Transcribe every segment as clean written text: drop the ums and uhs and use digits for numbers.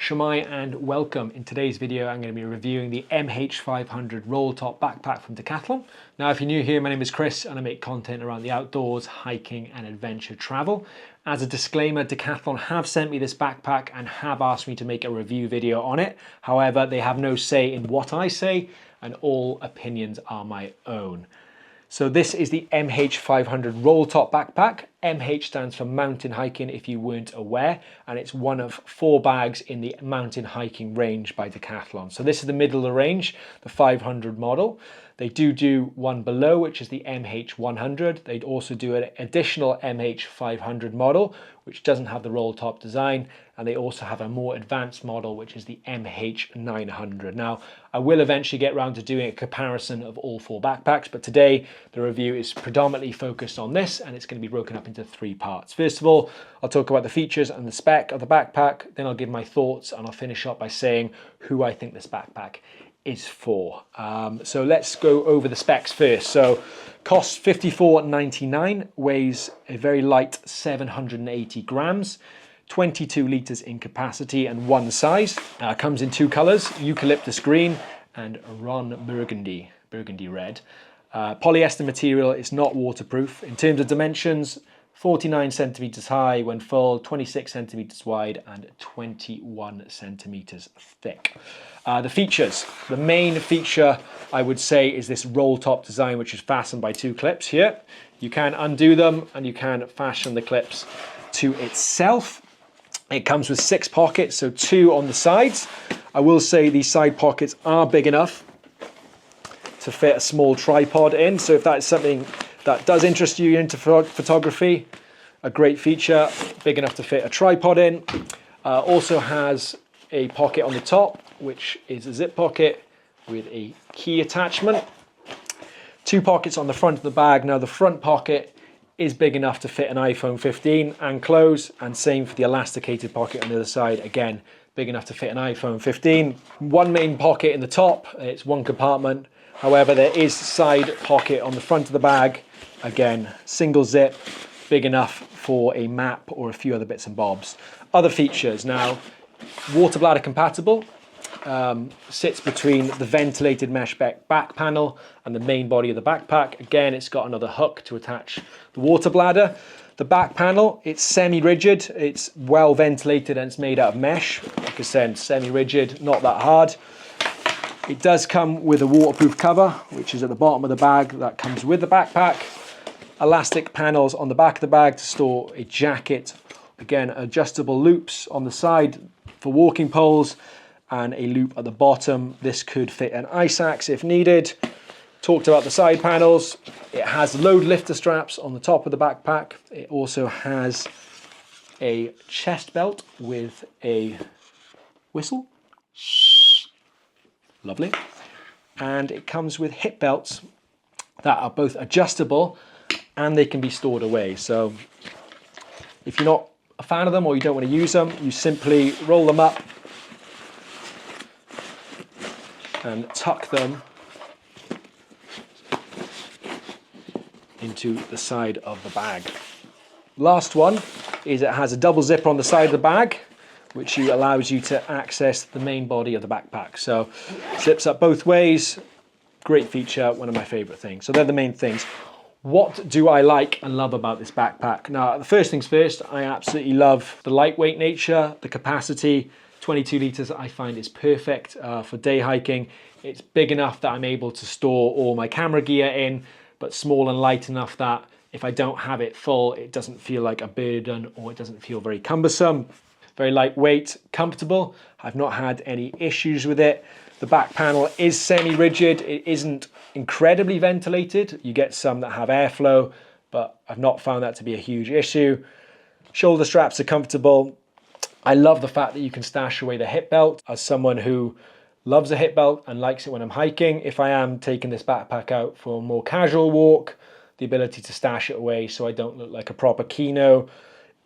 Shemai and welcome. In today's video I'm going to be reviewing the MH500 roll top backpack from Decathlon. Now if you're new here, my name is Chris and I make content around the outdoors, hiking and adventure travel. As a disclaimer, Decathlon have sent me this backpack and have asked me to make a review video on it. However, they have no say in what I say and all opinions are my own. So this is the MH500 roll top backpack. MH stands for mountain hiking if you weren't aware, and it's one of 4 bags in the mountain hiking range by Decathlon. So this is the middle of the range, the 500 model. They do one below, which is the MH100. They'd also do an additional MH500 model, which doesn't have the roll top design. And they also have a more advanced model, which is the MH900. Now, I will eventually get around to doing a comparison of all 4 backpacks, but today the review is predominantly focused on this, and it's going to be broken up into 3 parts. First of all, I'll talk about the features and the spec of the backpack. Then I'll give my thoughts, and I'll finish up by saying who I think this backpack is for. So let's go over the specs first. So costs $54.99, weighs a very light 780 grams, 22 litres in capacity and one size. Comes in 2 colours, eucalyptus green and Ron burgundy red. Polyester material, is not waterproof. In terms of dimensions, 49 centimeters high when full, 26 centimeters wide and 21 centimeters thick. The features, the main feature I would say is this roll top design, which is fastened by 2 clips here. You can undo them and you can fashion the clips to itself. It comes with 6 pockets, so 2 on the sides. I will say these side pockets are big enough to fit a small tripod in. So if that is something that does interest you into photography, a great feature, big enough to fit a tripod in. Also has a pocket on the top, which is a zip pocket with a key attachment. 2 pockets on the front of the bag. Now the front pocket is big enough to fit an iPhone 15 and close, and same for the elasticated pocket on the other side, again big enough to fit an iPhone 15. 1 main pocket in the top, it's 1 compartment. However, there is side pocket on the front of the bag, again single zip, big enough for a map or a few other bits and bobs. Other features, now water bladder compatible. Sits between the ventilated mesh back panel and the main body of the backpack. Again, it's got another hook to attach the water bladder. The back panel, it's semi-rigid, it's well ventilated and it's made out of mesh. Like I said, semi-rigid, not that hard. It does come with a waterproof cover, which is at the bottom of the bag, that comes with the backpack. Elastic panels on the back of the bag to store a jacket. Again, adjustable loops on the side for walking poles, and a loop at the bottom. This could fit an ice axe if needed. Talked about the side panels. It has load lifter straps on the top of the backpack. It also has a chest belt with a whistle. Lovely. And it comes with hip belts that are both adjustable and they can be stored away. So if you're not a fan of them or you don't want to use them, you simply roll them up and tuck them into the side of the bag. Last one is it has a double zipper on the side of the bag, which allows you to access the main body of the backpack. So zips up both ways, great feature, one of my favorite things. So they're the main things. What do I like and love about this backpack? Now, the first things first, I absolutely love the lightweight nature, the capacity. 22 litres I find is perfect for day hiking. It's big enough that I'm able to store all my camera gear in, but small and light enough that if I don't have it full, it doesn't feel like a burden or it doesn't feel very cumbersome. Very lightweight, comfortable. I've not had any issues with it. The back panel is semi-rigid. It isn't incredibly ventilated. You get some that have airflow, but I've not found that to be a huge issue. Shoulder straps are comfortable. I love the fact that you can stash away the hip belt. As someone who loves a hip belt and likes it when I'm hiking, if I am taking this backpack out for a more casual walk, the ability to stash it away so I don't look like a proper kino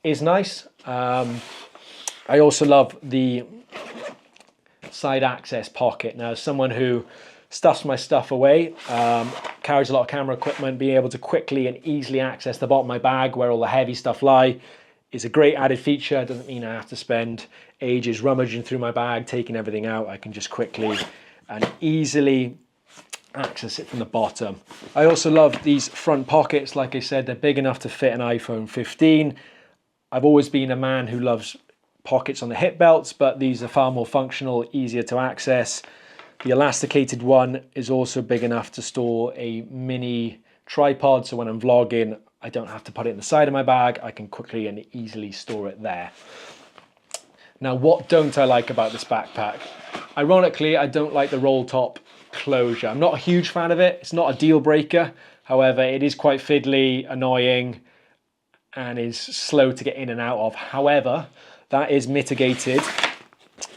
is nice. I also love the side access pocket. Now, as someone who stuffs my stuff away, carries a lot of camera equipment, being able to quickly and easily access the bottom of my bag where all the heavy stuff lie is a great added feature. It doesn't mean I have to spend ages rummaging through my bag, taking everything out. I can just quickly and easily access it from the bottom. I also love these front pockets. Like I said, they're big enough to fit an iPhone 15. I've always been a man who loves pockets on the hip belts, but these are far more functional, easier to access. The elasticated one is also big enough to store a mini tripod, so when I'm vlogging, I don't have to put it in the side of my bag. I can quickly and easily store it there. Now, what don't I like about this backpack? Ironically, I don't like the roll top closure. I'm not a huge fan of it. It's not a deal breaker. However, it is quite fiddly, annoying, and is slow to get in and out of. However, that is mitigated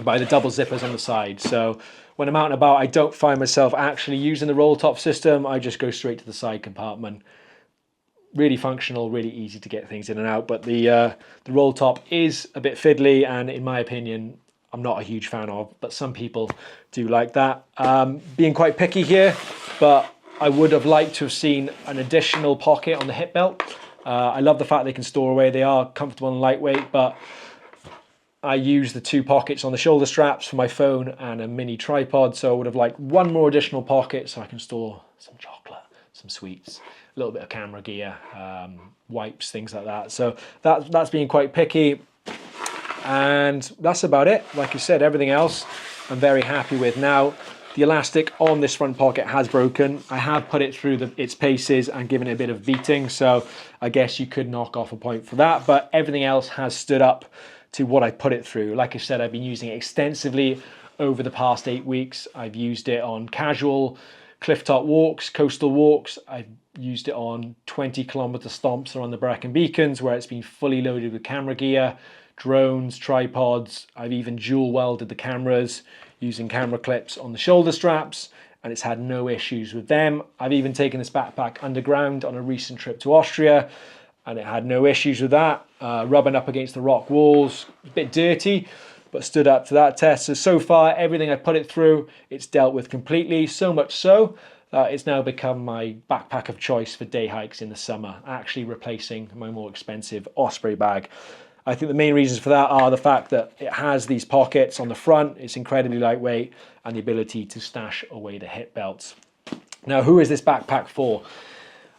by the double zippers on the side. So when I'm out and about, I don't find myself actually using the roll top system. I just go straight to the side compartment. Really functional, really easy to get things in and out. But the roll top is a bit fiddly, and in my opinion, I'm not a huge fan of, but some people do like that. Being quite picky here, but I would have liked to have seen an additional pocket on the hip belt. I love the fact they can store away. They are comfortable and lightweight, but I use the 2 pockets on the shoulder straps for my phone and a mini tripod, so I would have liked one more additional pocket so I can store some chocolate, some sweets, a little bit of camera gear, wipes, things like that. So that's being quite picky, and that's about it. Like I said, everything else I'm very happy with. Now, the elastic on this front pocket has broken. I have put it through its paces and given it a bit of beating, so I guess you could knock off a point for that, but everything else has stood up to what I put it through. Like I said, I've been using it extensively over the past 8 weeks. I've used it on casual clifftop walks, coastal walks. I've used it on 20-kilometer stomps around the Brecon Beacons, where it's been fully loaded with camera gear, drones, tripods. I've even dual welded the cameras using camera clips on the shoulder straps, and it's had no issues with them. I've even taken this backpack underground on a recent trip to Austria, and it had no issues with that. Rubbing up against the rock walls, a bit dirty, but stood up to that test. So far, everything I put it through, it's dealt with completely, so much so that it's now become my backpack of choice for day hikes in the summer, actually replacing my more expensive Osprey bag. I think the main reasons for that are the fact that it has these pockets on the front, it's incredibly lightweight, and the ability to stash away the hip belts. Now, who is this backpack for?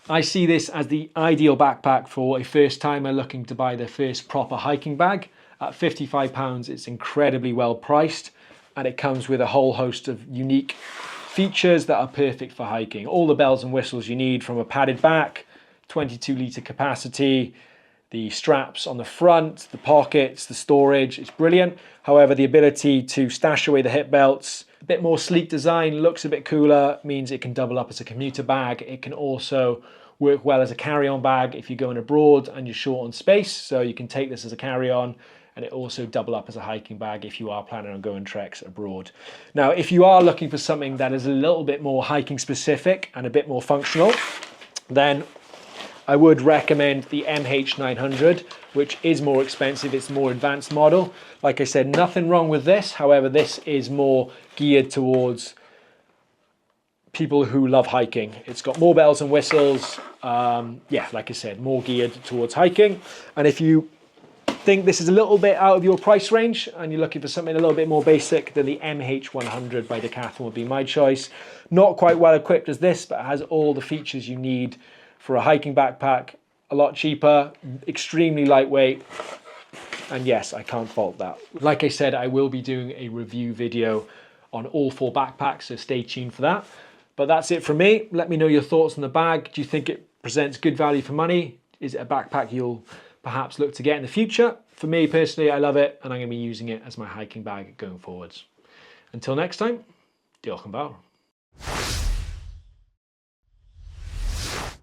I see this as the ideal backpack for a first timer looking to buy their first proper hiking bag. At £55, it's incredibly well priced, and it comes with a whole host of unique features that are perfect for hiking. All the bells and whistles you need, from a padded back, 22-litre capacity, the straps on the front, the pockets, the storage, it's brilliant. However, the ability to stash away the hip belts, a bit more sleek design, looks a bit cooler, means it can double up as a commuter bag. It can also work well as a carry-on bag if you're going abroad and you're short on space, so you can take this as a carry-on, and it also double up as a hiking bag if you are planning on going treks abroad. Now, if you are looking for something that is a little bit more hiking specific and a bit more functional, then I would recommend the MH500, which is more expensive. It's a more advanced model. Like I said, nothing wrong with this. However, this is more geared towards people who love hiking. It's got more bells and whistles. Yeah, like I said, more geared towards hiking. And if you think this is a little bit out of your price range and you're looking for something a little bit more basic, then the MH100 by Decathlon would be my choice. Not quite well equipped as this, but it has all the features you need for a hiking backpack. A lot cheaper, extremely lightweight, and yes, I can't fault that. Like I said, I will be doing a review video on all 4 backpacks, so stay tuned for that. But that's it from me. Let me know your thoughts on the bag. Do you think it presents good value for money? Is it a backpack you'll perhaps look to get in the future? For me personally, I love it, and I'm going to be using it as my hiking bag going forwards. Until next time, diolch yn fawr.